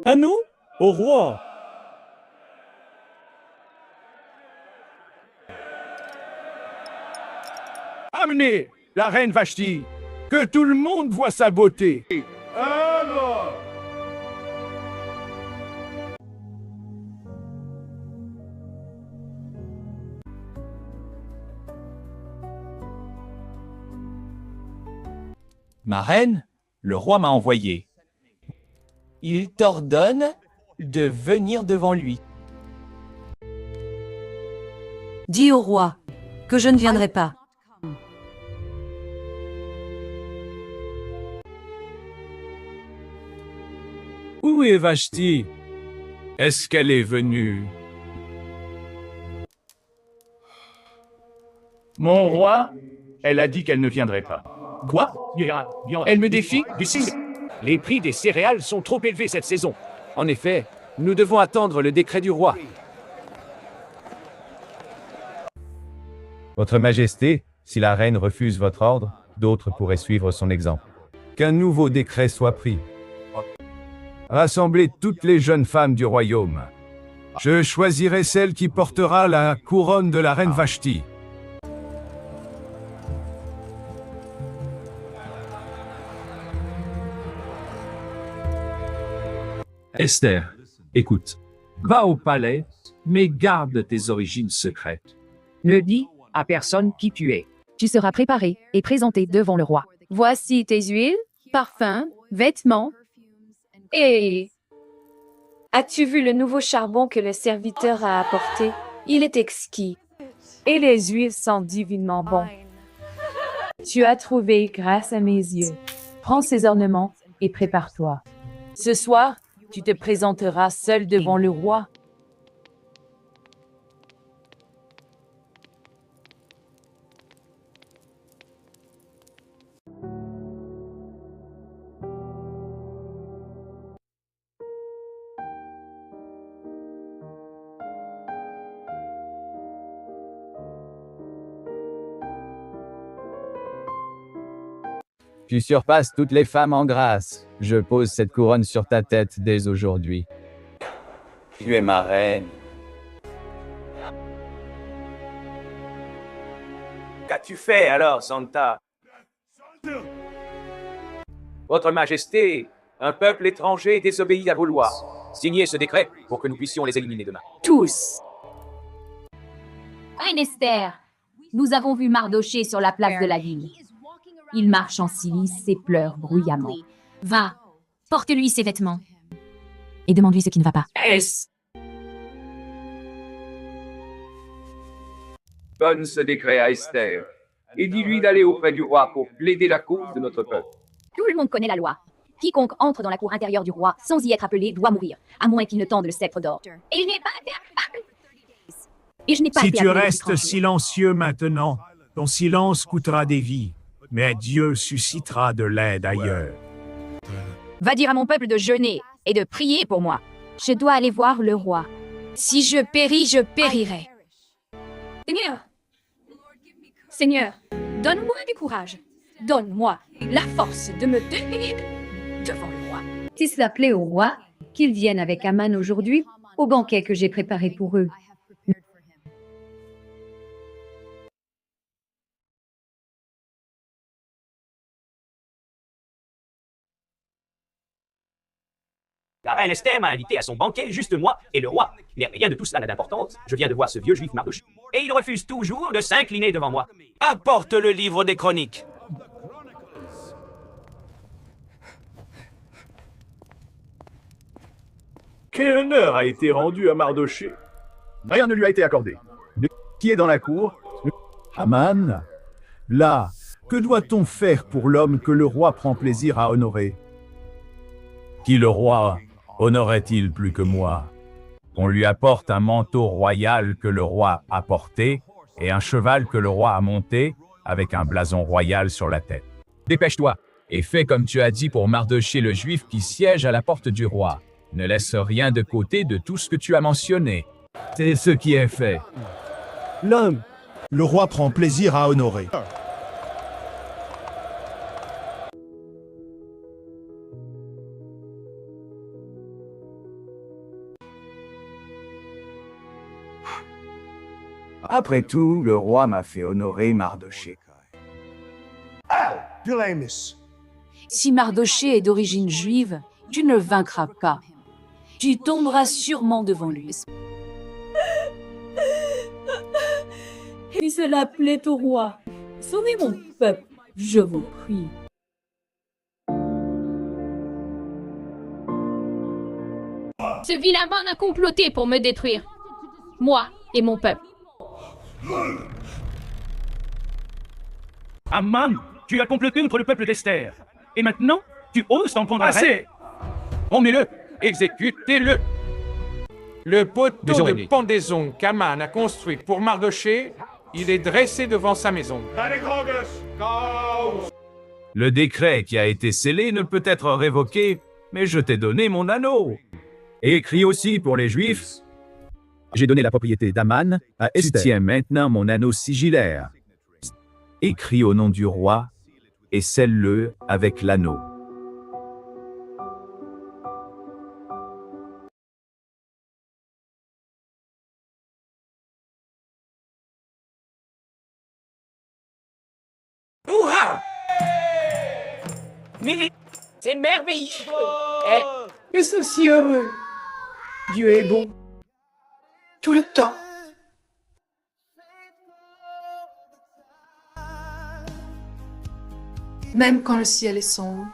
À nous? Au roi? Amenez la reine Vashti, que tout le monde voit sa beauté. Alors. Ma reine, le roi m'a envoyé. Il t'ordonne de venir devant lui. Dis au roi que je ne viendrai pas. Où est Vashti? Est-ce qu'elle est venue? Mon roi, elle a dit qu'elle ne viendrait pas. Quoi? Elle me défie du signe. Les prix des céréales sont trop élevés cette saison. En effet, nous devons attendre le décret du roi. Votre Majesté, si la reine refuse votre ordre, d'autres pourraient suivre son exemple. Qu'un nouveau décret soit pris. Rassemblez toutes les jeunes femmes du royaume. Je choisirai celle qui portera la couronne de la reine Vashti. Esther, écoute. Va au palais, mais garde tes origines secrètes. Ne dis à personne qui tu es. Tu seras préparé et présenté devant le roi. Voici tes huiles, parfums, vêtements. Et as-tu vu le nouveau charbon que le serviteur a apporté? Il est exquis. Et les huiles sentent divinement bon. Tu as trouvé grâce à mes yeux. Prends ces ornements et prépare-toi. Ce soir, tu te présenteras seul devant le roi. Tu surpasses toutes les femmes en grâce. Je pose cette couronne sur ta tête dès aujourd'hui. Tu es ma reine. Qu'as-tu fait alors, Santa? Votre Majesté, un peuple étranger désobéit à vos lois. Signez ce décret pour que nous puissions les éliminer demain. Tous. Reine Esther, nous avons vu Mardoché sur la place de la ville. Il marche en silice et pleure bruyamment. Va, porte-lui ses vêtements. Et demande-lui ce qui ne va pas. Est-ce? Donne ce décret à Esther et dis-lui d'aller auprès du roi pour plaider la cause de notre peuple. Tout le monde connaît la loi. Quiconque entre dans la cour intérieure du roi sans y être appelé doit mourir, à moins qu'il ne tende le sceptre d'or. Et je n'ai pas été appelé. Et je n'ai pas Si été tu appelé restes d'étranger. silencieux maintenant, ton silence coûtera des vies, mais Dieu suscitera de l'aide ailleurs. Va dire à mon peuple de jeûner et de prier pour moi. Je dois aller voir le roi. Si je péris, je périrai. Seigneur, Seigneur, donne-moi du courage. Donne-moi la force de me tenir devant le roi. Si cela plaît au roi, qu'ils viennent avec Aman aujourd'hui au banquet que j'ai préparé pour eux. La reine Esther m'a invité à son banquet, juste moi et le roi. Mais rien de tout cela n'a d'importance. Je viens de voir ce vieux juif Mardochée. Et il refuse toujours de s'incliner devant moi. Apporte le livre des chroniques. Quel honneur a été rendu à Mardoché? Rien ne lui a été accordé. Qui est dans la cour? Haman? Là, que doit-on faire pour l'homme que le roi prend plaisir à honorer? Qui le roi honorait-il plus que moi? Qu'on lui apporte un manteau royal que le roi a porté et un cheval que le roi a monté avec un blason royal sur la tête. Dépêche-toi et fais comme tu as dit pour Mardoché le juif qui siège à la porte du roi. Ne laisse rien de côté de tout ce que tu as mentionné. C'est ce qui est fait. L'homme, le roi prend plaisir à honorer. Après tout, le roi m'a fait honorer Mardochée. Si Mardochée est d'origine juive, tu ne le vaincras pas. Tu tomberas sûrement devant lui. Et cela plaît au roi. Sauvez mon peuple, je vous prie. Ce vilain homme a comploté pour me détruire. Moi et mon peuple. Aman, tu as comploté contre le peuple d'Esther. Et maintenant, tu oses t'en prendre à Assez! Emmenez-le, exécutez-le. Le poteau Désolé. de pendaison qu'Aman a construit pour Mardochée, il est dressé devant sa maison. Le décret qui a été scellé ne peut être révoqué, mais je t'ai donné mon anneau. Et écrit aussi pour les Juifs. J'ai donné la propriété d'Aman à Tu Esther. tiens maintenant mon anneau sigillaire. Écris au nom du roi et scelle-le avec l'anneau. Ouah! Mais c'est merveilleux! Que c'est si heureux! Dieu est bon. Tout le temps. Même quand le ciel est sombre.